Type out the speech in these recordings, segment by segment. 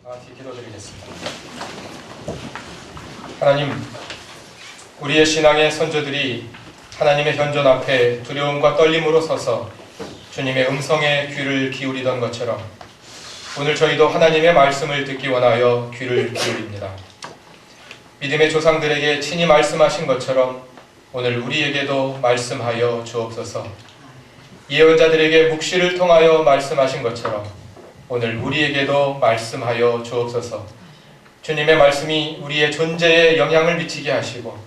같이 기도드리겠습니다. 하나님, 우리의 신앙의 선조들이 하나님의 현존 앞에 두려움과 떨림으로 서서 주님의 음성에 귀를 기울이던 것처럼 오늘 저희도 하나님의 말씀을 듣기 원하여 귀를 기울입니다. 믿음의 조상들에게 친히 말씀하신 것처럼 오늘 우리에게도 말씀하여 주옵소서. 예언자들에게 묵시를 통하여 말씀하신 것처럼 오늘 우리에게도 말씀하여 주옵소서. 주님의 말씀이 우리의 존재에 영향을 미치게 하시고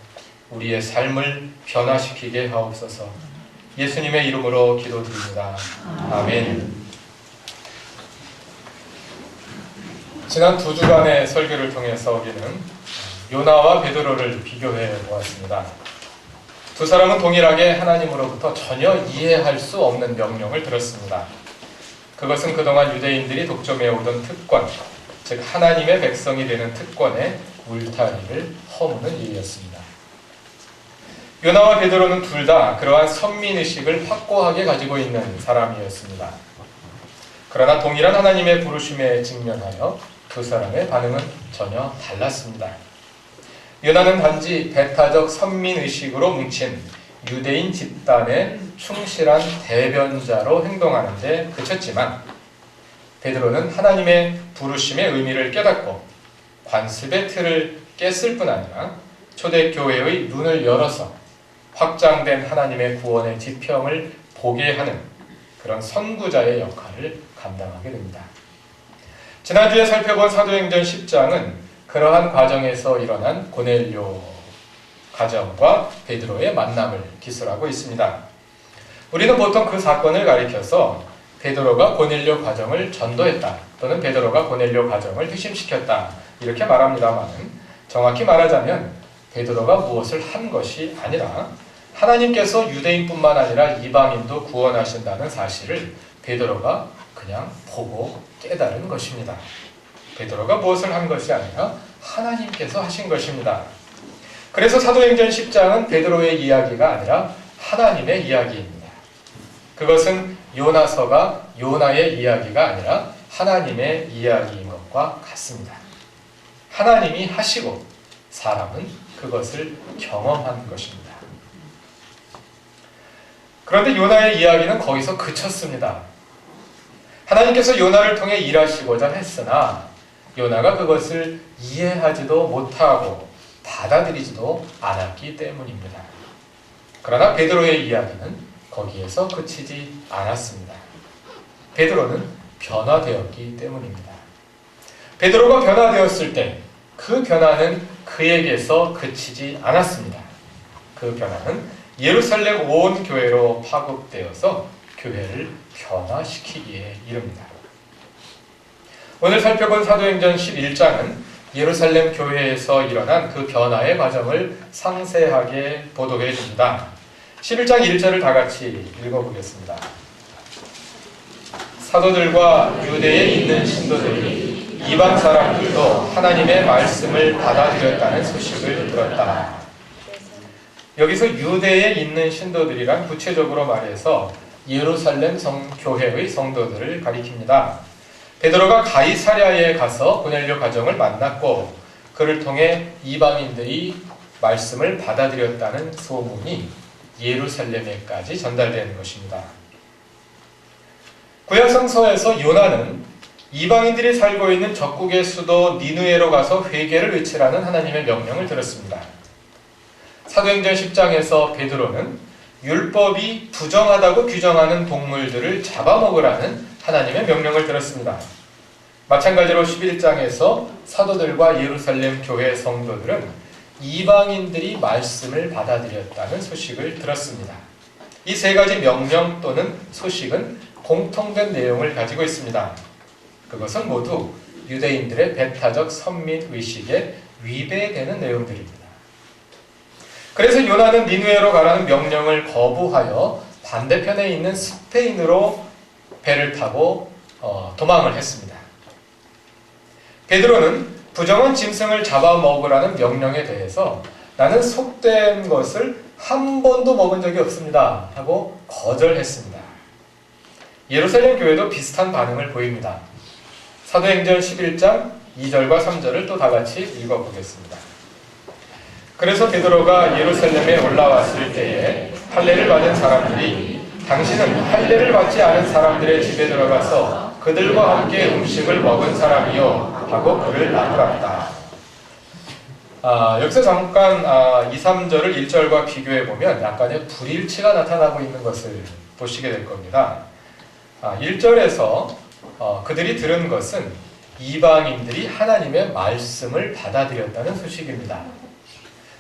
우리의 삶을 변화시키게 하옵소서. 예수님의 이름으로 기도드립니다. 아멘. 지난 2주간의 설교를 통해서 우리는 요나와 베드로를 비교해 보았습니다. 두 사람은 동일하게 하나님으로부터 전혀 이해할 수 없는 명령을 들었습니다. 그것은 그동안 유대인들이 독점해오던 특권, 즉 하나님의 백성이 되는 특권의 울타리를 허무는 일이었습니다. 요나와 베드로는 둘 다 그러한 선민의식을 확고하게 가지고 있는 사람이었습니다. 그러나 동일한 하나님의 부르심에 직면하여 두 사람의 반응은 전혀 달랐습니다. 요나는 단지 배타적 선민의식으로 뭉친 유대인 집단의 충실한 대변자로 행동하는 데 그쳤지만 베드로는 하나님의 부르심의 의미를 깨닫고 관습의 틀을 깼을 뿐 아니라 초대교회의 눈을 열어서 확장된 하나님의 구원의 지평을 보게 하는 그런 선구자의 역할을 감당하게 됩니다. 지난주에 살펴본 사도행전 10장은 그러한 과정에서 일어난 고넬료 가정과 베드로의 만남을 기술하고 있습니다. 우리는 보통 그 사건을 가리켜서 베드로가 고넬료 가정을 전도했다 또는 베드로가 고넬료 가정을 회심시켰다 이렇게 말합니다만 정확히 말하자면 베드로가 무엇을 한 것이 아니라 하나님께서 유대인뿐만 아니라 이방인도 구원하신다는 사실을 베드로가 그냥 보고 깨달은 것입니다. 베드로가 무엇을 한 것이 아니라 하나님께서 하신 것입니다. 그래서 사도행전 10장은 베드로의 이야기가 아니라 하나님의 이야기입니다. 그것은 요나서가 요나의 이야기가 아니라 하나님의 이야기인 것과 같습니다. 하나님이 하시고 사람은 그것을 경험한 것입니다. 그런데 요나의 이야기는 거기서 그쳤습니다. 하나님께서 요나를 통해 일하시고자 했으나 요나가 그것을 이해하지도 못하고 받아들이지도 않았기 때문입니다. 그러나 베드로의 이야기는 거기에서 그치지 않았습니다. 베드로는 변화되었기 때문입니다. 베드로가 변화되었을 때 그 변화는 그에게서 그치지 않았습니다. 그 변화는 예루살렘 온 교회로 파급되어서 교회를 변화시키기에 이릅니다. 오늘 살펴본 사도행전 11장은 예루살렘 교회에서 일어난 그 변화의 과정을 상세하게 보도해 줍니다. 11장 1절을 다 같이 읽어보겠습니다. 사도들과 유대에 있는 신도들이 이방 사람들도 하나님의 말씀을 받아들였다는 소식을 들었다. 여기서 유대에 있는 신도들이란 구체적으로 말해서 예루살렘 교회의 성도들을 가리킵니다. 베드로가 가이사랴에 가서 고넬료 가정을 만났고 그를 통해 이방인들이 말씀을 받아들였다는 소문이 예루살렘에까지 전달되는 것입니다. 구약성서에서 요나는 이방인들이 살고 있는 적국의 수도 니느웨로 가서 회개를 외치라는 하나님의 명령을 들었습니다. 사도행전 10장에서 베드로는 율법이 부정하다고 규정하는 동물들을 잡아먹으라는 하나님의 명령을 들었습니다. 마찬가지로 11장에서 사도들과 예루살렘 교회 성도들은 이방인들이 말씀을 받아들였다는 소식을 들었습니다. 이 세 가지 명령 또는 소식은 공통된 내용을 가지고 있습니다. 그것은 모두 유대인들의 배타적 선민의식에 위배되는 내용들입니다. 그래서 요나는 니느웨로 가라는 명령을 거부하여 반대편에 있는 스페인으로 배를 타고 도망을 했습니다. 베드로는 부정한 짐승을 잡아먹으라는 명령에 대해서 나는 속된 것을 한 번도 먹은 적이 없습니다 하고 거절했습니다. 예루살렘 교회도 비슷한 반응을 보입니다. 사도행전 11장 2절과 3절을 또 다 같이 읽어보겠습니다. 그래서 베드로가 예루살렘에 올라왔을 때에 할례를 받은 사람들이 당신은 할례를 받지 않은 사람들의 집에 들어가서 그들과 함께 음식을 먹은 사람이요 하고 그를 나무랐다. 여기서 잠깐 2, 3절을 1절과 비교해 보면 약간의 불일치가 나타나고 있는 것을 보시게 될 겁니다. 1절에서 그들이 들은 것은 이방인들이 하나님의 말씀을 받아들였다는 소식입니다.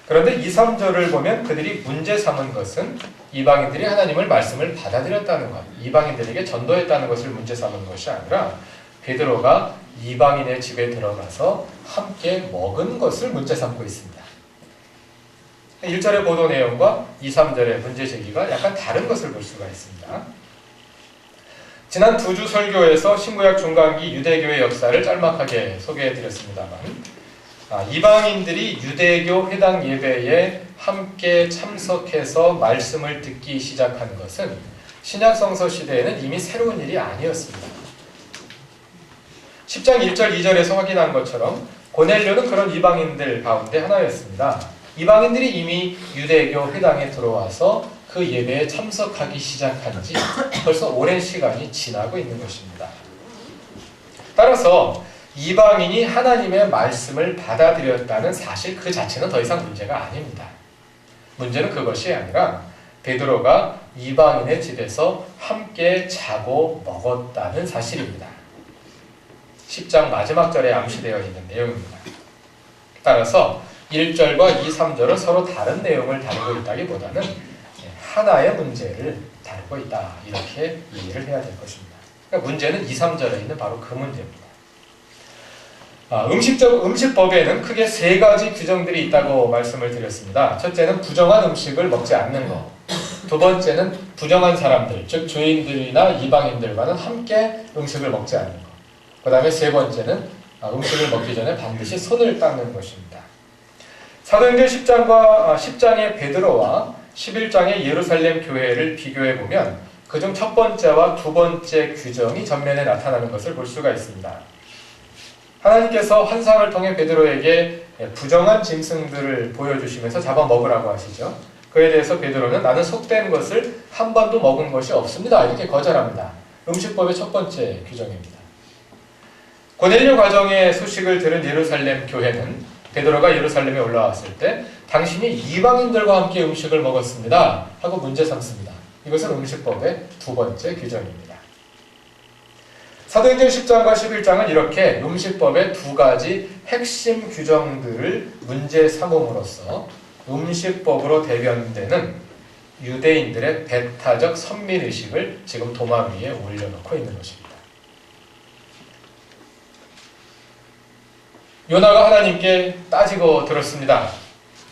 그런데 2, 3절을 보면 그들이 문제 삼은 것은 이방인들이 하나님의 말씀을 받아들였다는 것, 이방인들에게 전도했다는 것을 문제 삼은 것이 아니라 베드로가 이방인의 집에 들어가서 함께 먹은 것을 문제 삼고 있습니다. 1절의 보도 내용과 2, 3절의 문제 제기가 약간 다른 것을 볼 수가 있습니다. 지난 2주 설교에서 신구약 중간기 유대교의 역사를 짤막하게 소개해드렸습니다만 이방인들이 유대교 회당 예배에 함께 참석해서 말씀을 듣기 시작한 것은 신약성서 시대에는 이미 새로운 일이 아니었습니다. 10장 1절 2절에서 확인한 것처럼 고넬료는 그런 이방인들 가운데 하나였습니다. 이방인들이 이미 유대교 회당에 들어와서 그 예배에 참석하기 시작한 지 벌써 오랜 시간이 지나고 있는 것입니다. 따라서 이방인이 하나님의 말씀을 받아들였다는 사실 그 자체는 더 이상 문제가 아닙니다. 문제는 그것이 아니라 베드로가 이방인의 집에서 함께 자고 먹었다는 사실입니다. 10장 마지막 절에 암시되어 있는 내용입니다. 따라서 1절과 2, 3절은 서로 다른 내용을 다루고 있다기보다는 하나의 문제를 다루고 있다, 이렇게 이해를 해야 될 것입니다. 그러니까 문제는 2, 3절에 있는 바로 그 문제입니다. 음식법에는 크게 3가지 규정들이 있다고 말씀을 드렸습니다. 첫째는 부정한 음식을 먹지 않는 것. 두 번째는 부정한 사람들, 즉 죄인들이나 이방인들과는 함께 음식을 먹지 않는 것. 그 다음에 세 번째는 음식을 먹기 전에 반드시 손을 닦는 것입니다. 사도행전 10장의 베드로와 11장의 예루살렘 교회를 비교해 보면 그중 첫 번째와 두 번째 규정이 전면에 나타나는 것을 볼 수가 있습니다. 하나님께서 환상을 통해 베드로에게 부정한 짐승들을 보여주시면서 잡아먹으라고 하시죠. 그에 대해서 베드로는 나는 속된 것을 한 번도 먹은 것이 없습니다, 이렇게 거절합니다. 음식법의 첫 번째 규정입니다. 고넬료 가정의 소식을 들은 예루살렘 교회는 베드로가 예루살렘에 올라왔을 때 당신이 이방인들과 함께 음식을 먹었습니다 하고 문제 삼습니다. 이것은 음식법의 두 번째 규정입니다. 사도행전 10장과 11장은 이렇게 음식법의 2가지 핵심 규정들을 문제 삼음으로써 음식법으로 대변되는 유대인들의 배타적 선민의식을 지금 도마 위에 올려놓고 있는 것입니다. 요나가 하나님께 따지고 들었습니다.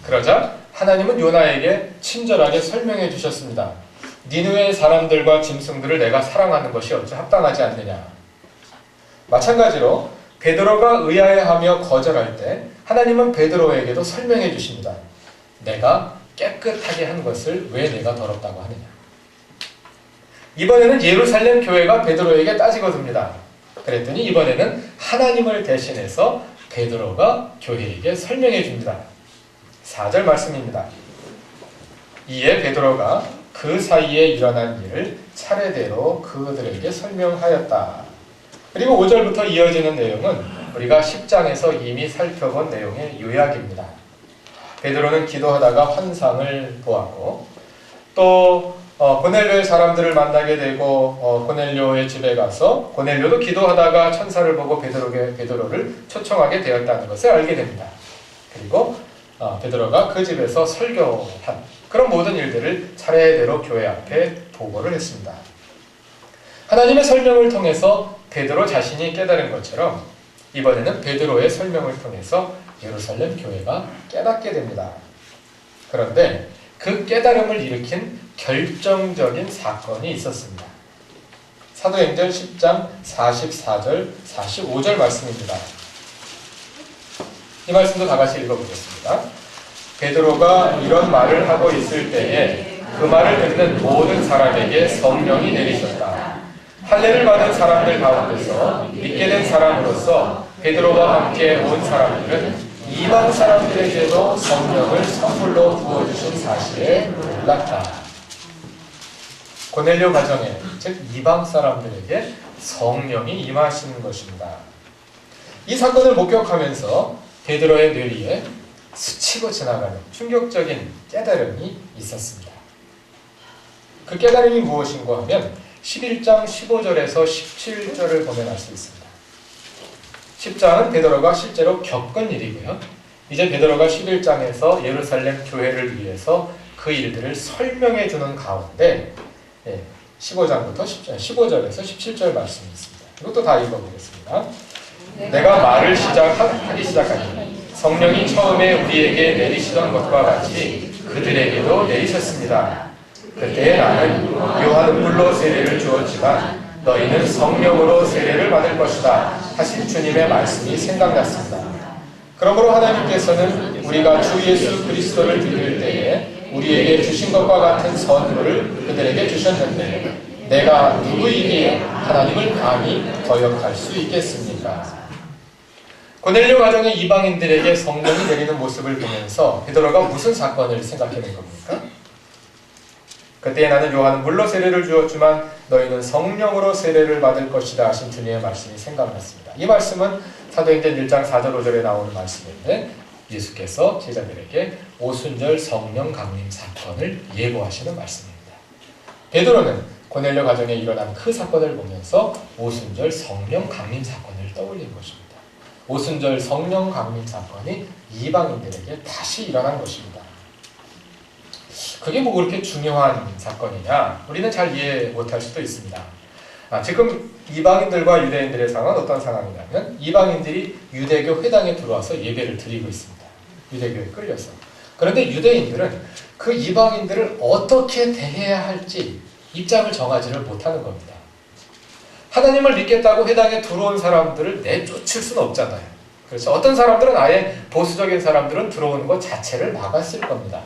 그러자 하나님은 요나에게 친절하게 설명해 주셨습니다. 니느웨 사람들과 짐승들을 내가 사랑하는 것이 어찌 합당하지 않느냐. 마찬가지로 베드로가 의아해하며 거절할 때 하나님은 베드로에게도 설명해 주십니다. 내가 깨끗하게 한 것을 왜 내가 더럽다고 하느냐. 이번에는 예루살렘 교회가 베드로에게 따지고 듭니다. 그랬더니 이번에는 하나님을 대신해서 베드로가 교회에게 설명해 줍니다. 4절 말씀입니다. 이에 베드로가 그 사이에 일어난 일을 차례대로 그들에게 설명하였다. 그리고 5절부터 이어지는 내용은 우리가 10장에서 이미 살펴본 내용의 요약입니다. 베드로는 기도하다가 환상을 보았고 또 고넬료의 사람들을 만나게 되고 고넬료의 집에 가서 고넬료도 기도하다가 천사를 보고 베드로를 초청하게 되었다는 것을 알게 됩니다. 그리고 베드로가 그 집에서 설교한 그런 모든 일들을 차례대로 교회 앞에 보고를 했습니다. 하나님의 설명을 통해서 베드로 자신이 깨달은 것처럼 이번에는 베드로의 설명을 통해서 예루살렘 교회가 깨닫게 됩니다. 그런데 그 깨달음을 일으킨 결정적인 사건이 있었습니다. 사도행전 10장 44절, 45절 말씀입니다. 이 말씀도 다 같이 읽어보겠습니다. 베드로가 이런 말을 하고 있을 때에 그 말을 듣는 모든 사람에게 성령이 내리셨다. 할례를 받은 사람들 가운데서 믿게 된 사람으로서 베드로와 함께 온 사람들은 이방 사람들에게도 성령을 선물로 부어주신 사실에 놀랐다. 고넬료 가정에, 즉 이방 사람들에게 성령이 임하시는 것입니다. 이 사건을 목격하면서 베드로의 뇌리에 스치고 지나가는 충격적인 깨달음이 있었습니다. 그 깨달음이 무엇인가 하면 11장 15절에서 17절을 보면 알 수 있습니다. 10장은 베드로가 실제로 겪은 일이고요. 이제 베드로가 11장에서 예루살렘 교회를 위해서 그 일들을 설명해 주는 가운데 15장부터 15절에서 17절 말씀이 있습니다. 이것도 다 읽어보겠습니다. 내가 말을 하기 시작하니 성령이 처음에 우리에게 내리시던 것과 같이 그들에게도 내리셨습니다. 그때 나는 요한은 물로 세례를 주었지만 너희는 성령으로 세례를 받을 것이다 하신 주님의 말씀이 생각났습니다. 그러므로 하나님께서는 우리가 주 예수 그리스도를 믿을 때에 우리에게 주신 것과 같은 선물을 그들에게 주셨는데 내가 누구이기에 하나님을 감히 거역할 수 있겠습니까? 고넬료 가정의 이방인들에게 성령이 내리는 모습을 보면서 베드로가 무슨 사건을 생각해낸 겁니까? 그때 나는 요한은 물로 세례를 주었지만 너희는 성령으로 세례를 받을 것이다 하신 주님의 말씀이 생각났습니다. 이 말씀은 사도행전 1장 4절 5절에 나오는 말씀인데 예수께서 제자들에게 오순절 성령 강림 사건을 예고하시는 말씀입니다. 베드로는 고넬료 가정에 일어난 그 사건을 보면서 오순절 성령 강림 사건을 떠올린 것입니다. 오순절 성령 강림 사건이 이방인들에게 다시 일어난 것입니다. 그게 뭐 그렇게 중요한 사건이냐? 우리는 잘 이해 못할 수도 있습니다. 지금 이방인들과 유대인들의 상황은 어떤 상황이냐면 이방인들이 유대교 회당에 들어와서 예배를 드리고 있습니다. 유대교에 끌려서. 그런데 유대인들은 그 이방인들을 어떻게 대해야 할지 입장을 정하지를 못하는 겁니다. 하나님을 믿겠다고 회당에 들어온 사람들을 내쫓을 수는 없잖아요. 그래서 어떤 사람들은 아예 보수적인 사람들은 들어오는 것 자체를 막았을 겁니다.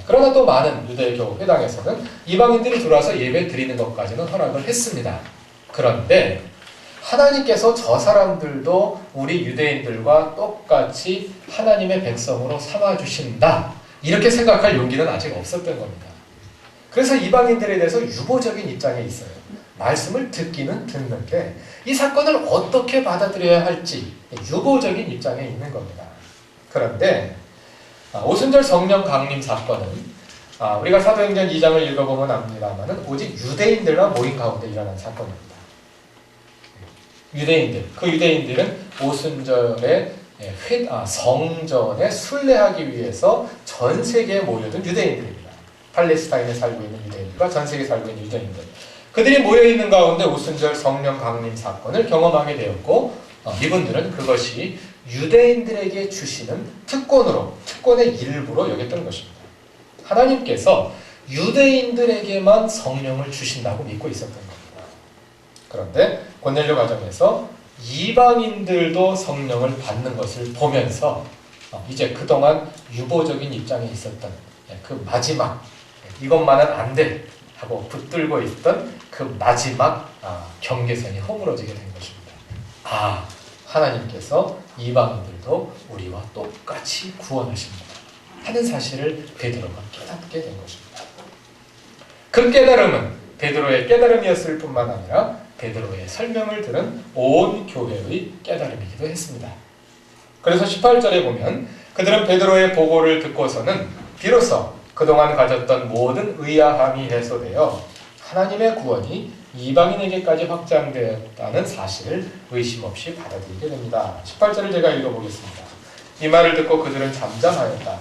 그러나 또 많은 유대교 회당에서는 이방인들이 들어와서 예배 드리는 것까지는 허락을 했습니다. 그런데 하나님께서 저 사람들도 우리 유대인들과 똑같이 하나님의 백성으로 삼아주신다 이렇게 생각할 용기는 아직 없었던 겁니다. 그래서 이방인들에 대해서 유보적인 입장에 있어요. 말씀을 듣기는 듣는데 이 사건을 어떻게 받아들여야 할지 유보적인 입장에 있는 겁니다. 그런데 오순절 성령 강림 사건은 우리가 사도행전 2장을 읽어보면 압니다만 오직 유대인들만 모인 가운데 일어난 사건입니다. 그 유대인들은 오순절에 성전에 순례하기 위해서 전 세계에 모여든 유대인들입니다. 팔레스타인에 살고 있는 유대인들과 전 세계에 살고 있는 유대인들. 그들이 모여있는 가운데 오순절 성령 강림 사건을 경험하게 되었고 이분들은 그것이 유대인들에게 주시는 특권의 일부로 여겼던 것입니다. 하나님께서 유대인들에게만 성령을 주신다고 믿고 있었던 겁니다. 그런데 고넬료 가정에서 이방인들도 성령을 받는 것을 보면서 이제 그동안 유보적인 입장에 있었던 그 마지막 이것만은 안 돼 하고 붙들고 있던 그 마지막 경계선이 허물어지게 된 것입니다. 하나님께서 이방인들도 우리와 똑같이 구원하십니다 하는 사실을 베드로가 깨닫게 된 것입니다. 그 깨달음은 베드로의 깨달음이었을 뿐만 아니라 베드로의 설명을 들은 온 교회의 깨달음이기도 했습니다. 그래서 18절에 보면 그들은 베드로의 보고를 듣고서는 비로소 그동안 가졌던 모든 의아함이 해소되어 하나님의 구원이 이방인에게까지 확장되었다는 사실을 의심 없이 받아들이게 됩니다. 18절을 제가 읽어보겠습니다. 이 말을 듣고 그들은 잠잠하였다.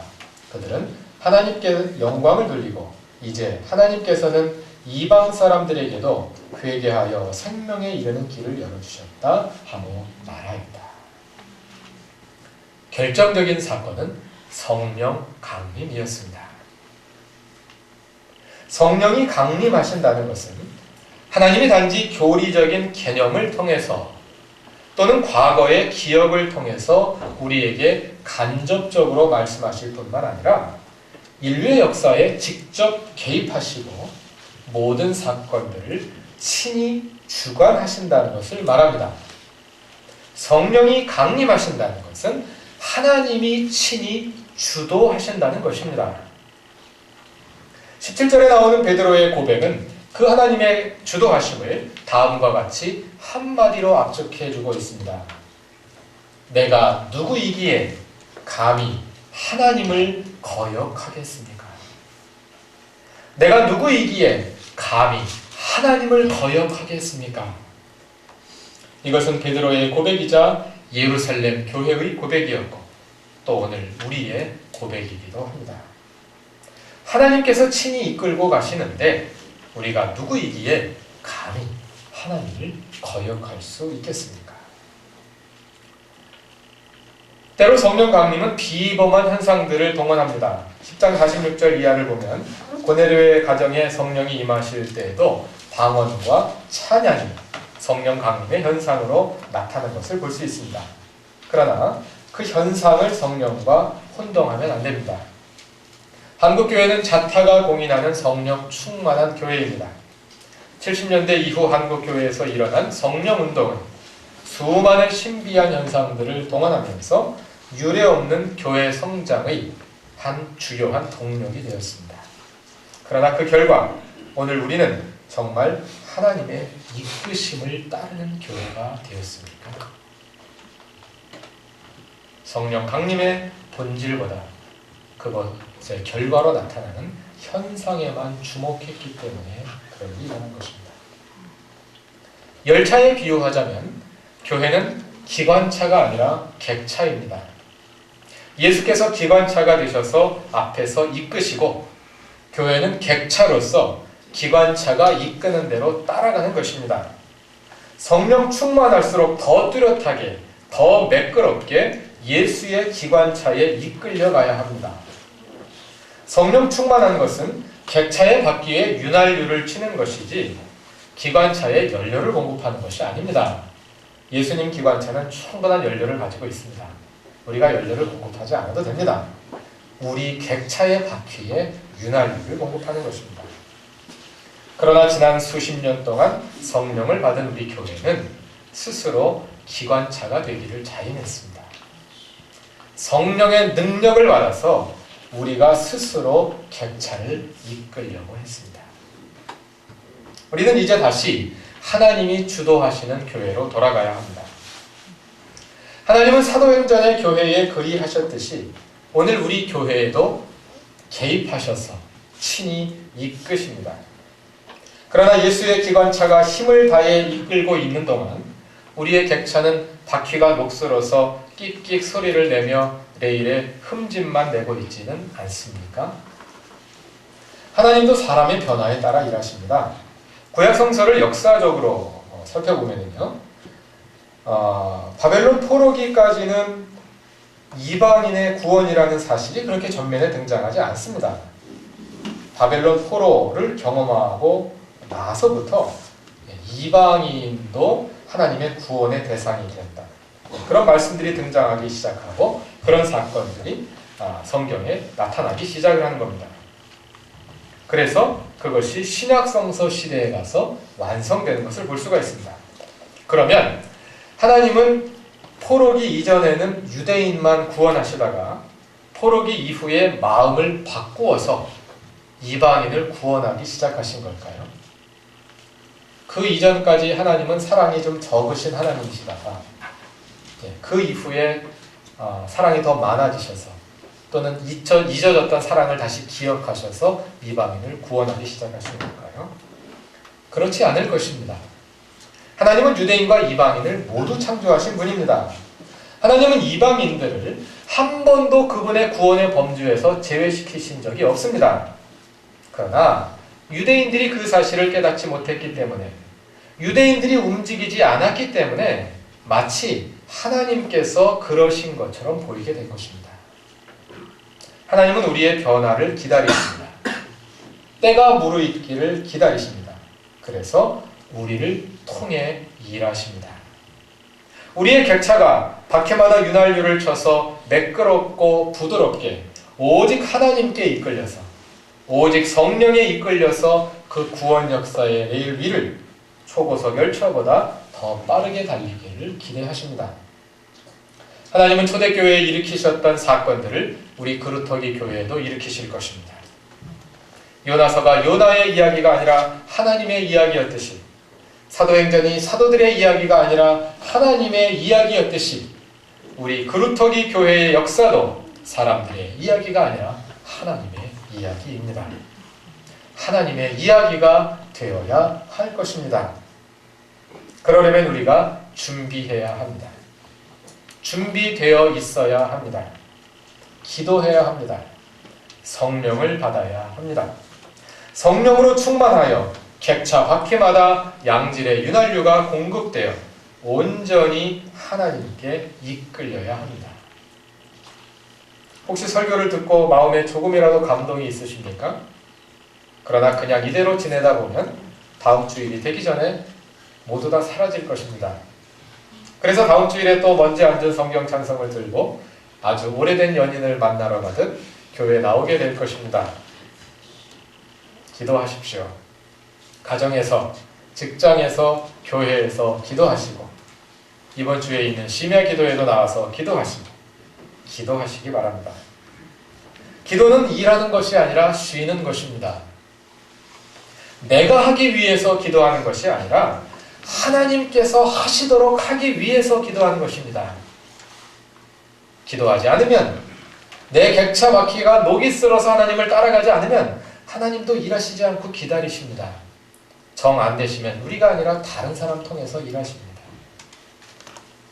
그들은 하나님께 영광을 돌리고 이제 하나님께서는 이방 사람들에게도 회개하여 생명에 이르는 길을 열어주셨다 하고 말하였다. 결정적인 사건은 성령 강림이었습니다. 성령이 강림하신다는 것은 하나님이 단지 교리적인 개념을 통해서 또는 과거의 기억을 통해서 우리에게 간접적으로 말씀하실 뿐만 아니라 인류의 역사에 직접 개입하시고 모든 사건들을 친히 주관하신다는 것을 말합니다. 성령이 강림하신다는 것은 하나님이 친히 주도하신다는 것입니다. 17절에 나오는 베드로의 고백은 그 하나님의 주도하심을 다음과 같이 한마디로 압축해주고 있습니다. 내가 누구이기에 감히 하나님을 거역하겠습니까? 내가 누구이기에 감히 하나님을 거역하겠습니까? 이것은 베드로의 고백이자 예루살렘 교회의 고백이었고 또 오늘 우리의 고백이기도 합니다. 하나님께서 친히 이끌고 가시는데 우리가 누구이기에 감히 하나님을 거역할 수 있겠습니까? 때로 성령 강림은 비범한 현상들을 동원합니다. 10장 46절 이하를 보면 고넬료의 가정에 성령이 임하실 때에도 방언과 찬양이 성령 강림의 현상으로 나타나는 것을 볼 수 있습니다. 그러나 그 현상을 성령과 혼동하면 안 됩니다. 한국교회는 자타가 공인하는 성령 충만한 교회입니다. 70년대 이후 한국교회에서 일어난 성령운동은 수많은 신비한 현상들을 동원하면서 유례없는 교회 성장의 한 주요한 동력이 되었습니다. 그러나 그 결과 오늘 우리는 정말 하나님의 이끄심을 따르는 교회가 되었습니까? 성령 강림의 본질보다 그것의 결과로 나타나는 현상에만 주목했기 때문에 그런 일이 일어난 것입니다. 열차에 비유하자면 교회는 기관차가 아니라 객차입니다. 예수께서 기관차가 되셔서 앞에서 이끄시고 교회는 객차로서 기관차가 이끄는 대로 따라가는 것입니다. 성령 충만할수록 더 뚜렷하게, 더 매끄럽게 예수의 기관차에 이끌려가야 합니다. 성령 충만한 것은 객차의 바퀴에 윤활유를 치는 것이지 기관차에 연료를 공급하는 것이 아닙니다. 예수님 기관차는 충분한 연료를 가지고 있습니다. 우리가 연료를 공급하지 않아도 됩니다. 우리 객차의 바퀴에 윤활유를 공급하는 것입니다. 그러나 지난 수십 년 동안 성령을 받은 우리 교회는 스스로 기관차가 되기를 자인했습니다. 성령의 능력을 받아서 우리가 스스로 객차를 이끌려고 했습니다. 우리는 이제 다시 하나님이 주도하시는 교회로 돌아가야 합니다. 하나님은 사도행전의 교회에 그리하셨듯이 오늘 우리 교회에도 개입하셔서 친히 이끄십니다. 그러나 예수의 기관차가 힘을 다해 이끌고 있는 동안 우리의 객차는 바퀴가 녹슬어서 끽끽 소리를 내며 레일에 흠집만 내고 있지는 않습니까? 하나님도 사람의 변화에 따라 일하십니다. 구약 성서를 역사적으로 살펴보면요, 바벨론 포로기까지는 이방인의 구원이라는 사실이 그렇게 전면에 등장하지 않습니다. 바벨론 포로를 경험하고 나서부터 이방인도 하나님의 구원의 대상이 된다. 그런 말씀들이 등장하기 시작하고 그런 사건들이 성경에 나타나기 시작을 하는 겁니다. 그래서 그것이 신약성서 시대에 가서 완성되는 것을 볼 수가 있습니다. 그러면 하나님은 포로기 이전에는 유대인만 구원하시다가 포로기 이후에 마음을 바꾸어서 이방인을 구원하기 시작하신 걸까요? 그 이전까지 하나님은 사랑이 좀 적으신 하나님이시다가 그 이후에 사랑이 더 많아지셔서 또는 잊어졌던 사랑을 다시 기억하셔서 이방인을 구원하기 시작하신 걸까요? 그렇지 않을 것입니다. 하나님은 유대인과 이방인을 모두 창조하신 분입니다. 하나님은 이방인들을 한 번도 그분의 구원의 범주에서 제외시키신 적이 없습니다. 그러나 유대인들이 그 사실을 깨닫지 못했기 때문에, 유대인들이 움직이지 않았기 때문에 마치 하나님께서 그러신 것처럼 보이게 된 것입니다. 하나님은 우리의 변화를 기다리십니다. 때가 무르익기를 기다리십니다. 그래서 우리를 통해 일하십니다. 우리의 객차가 바퀴마다 윤활유를 쳐서 매끄럽고 부드럽게 오직 하나님께 이끌려서, 오직 성령에 이끌려서 그 구원 역사의 레일 위를 초고속 열차보다 더 빠르게 달리기를 기대하십니다. 하나님은 초대교회에 일으키셨던 사건들을 우리 그루터기 교회에도 일으키실 것입니다. 요나서가 요나의 이야기가 아니라 하나님의 이야기였듯이, 사도행전이 사도들의 이야기가 아니라 하나님의 이야기였듯이, 우리 그루터기 교회의 역사도 사람들의 이야기가 아니라 하나님의 이야기입니다. 하나님의 이야기가 되어야 할 것입니다. 그러려면 우리가 준비해야 합니다. 준비되어 있어야 합니다. 기도해야 합니다. 성령을 받아야 합니다. 성령으로 충만하여 객차 바퀴마다 양질의 윤활유가 공급되어 온전히 하나님께 이끌려야 합니다. 혹시 설교를 듣고 마음에 조금이라도 감동이 있으십니까? 그러나 그냥 이대로 지내다 보면 다음 주일이 되기 전에 모두 다 사라질 것입니다. 그래서 다음 주일에 또 먼지 앉은 성경 찬송을 들고 아주 오래된 연인을 만나러 가듯 교회에 나오게 될 것입니다. 기도하십시오. 가정에서, 직장에서, 교회에서 기도하시고, 이번 주에 있는 심야 기도에도 나와서 기도하시기 바랍니다. 기도는 일하는 것이 아니라 쉬는 것입니다. 내가 하기 위해서 기도하는 것이 아니라 하나님께서 하시도록 하기 위해서 기도하는 것입니다. 기도하지 않으면, 내 객차 바퀴가 녹이 쓸어서 하나님을 따라가지 않으면 하나님도 일하시지 않고 기다리십니다. 정 안 되시면 우리가 아니라 다른 사람 통해서 일하십니다.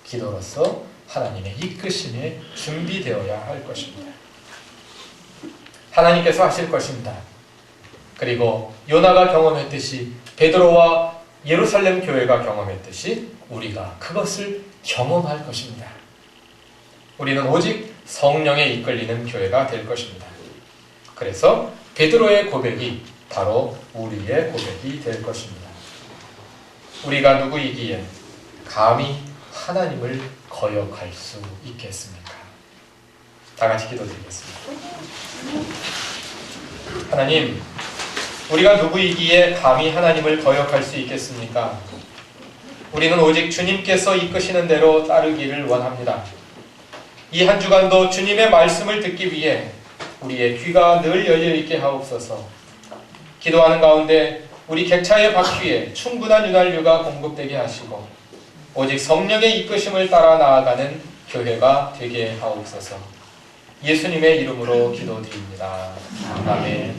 기도로서 하나님의 이끄심에 준비되어야 할 것입니다. 하나님께서 하실 것입니다. 그리고 요나가 경험했듯이, 베드로와 예루살렘 교회가 경험했듯이 우리가 그것을 경험할 것입니다. 우리는 오직 성령에 이끌리는 교회가 될 것입니다. 그래서 베드로의 고백이 바로 우리의 고백이 될 것입니다. 우리가 누구이기에 감히 하나님을 거역할 수 있겠습니까? 다 같이 기도드리겠습니다. 하나님, 우리가 누구이기에 감히 하나님을 거역할 수 있겠습니까? 우리는 오직 주님께서 이끄시는 대로 따르기를 원합니다. 이 한 주간도 주님의 말씀을 듣기 위해 우리의 귀가 늘 열려있게 하옵소서. 기도하는 가운데 우리 객차의 바퀴에 충분한 윤활유가 공급되게 하시고 오직 성령의 이끄심을 따라 나아가는 교회가 되게 하옵소서. 예수님의 이름으로 기도드립니다. 아멘.